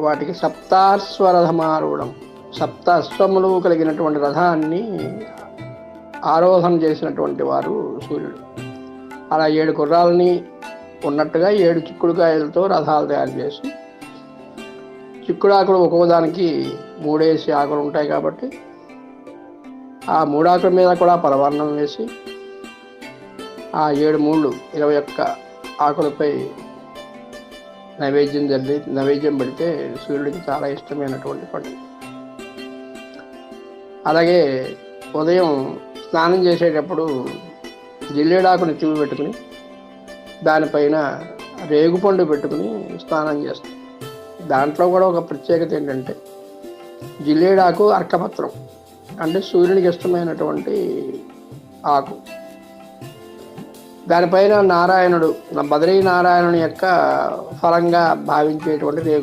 వాటికి సప్తాశ్వరథమారూఢం, సప్త అశ్వములు కలిగినటువంటి రథాన్ని ఆరోహణ చేసినటువంటి వారు సూర్యుడు. అలా 7 గుర్రాలని ఉన్నట్టుగా 7 చిక్కుడుకాయలతో రథాలు తయారు చేసి, చిక్కుడాకులు ఒక్కోదానికి 3 ఆకులు ఉంటాయి కాబట్టి ఆ 3 ఆకుల మీద కూడా పరమాన్నం వేసి, ఆ 7 మూళ్ళు 21 ఆకులపై నైవేద్యం పెడితే సూర్యుడికి చాలా ఇష్టమైనటువంటి పండుగ. అలాగే ఉదయం స్నానం చేసేటప్పుడు జిల్లేడాకుని తివి పెట్టుకుని దానిపైన రేగుపండు పెట్టుకుని స్నానం చేస్తాం. దాంట్లో కూడా ఒక ప్రత్యేకత ఏంటంటే, జిల్లేడాకు అర్కపత్రం అంటే సూర్యునికి ఇష్టమైనటువంటి ఆకు. దానిపైన నారాయణుడు, బదరీ నారాయణుని యొక్క ఫలంగా భావించేటువంటి రేగు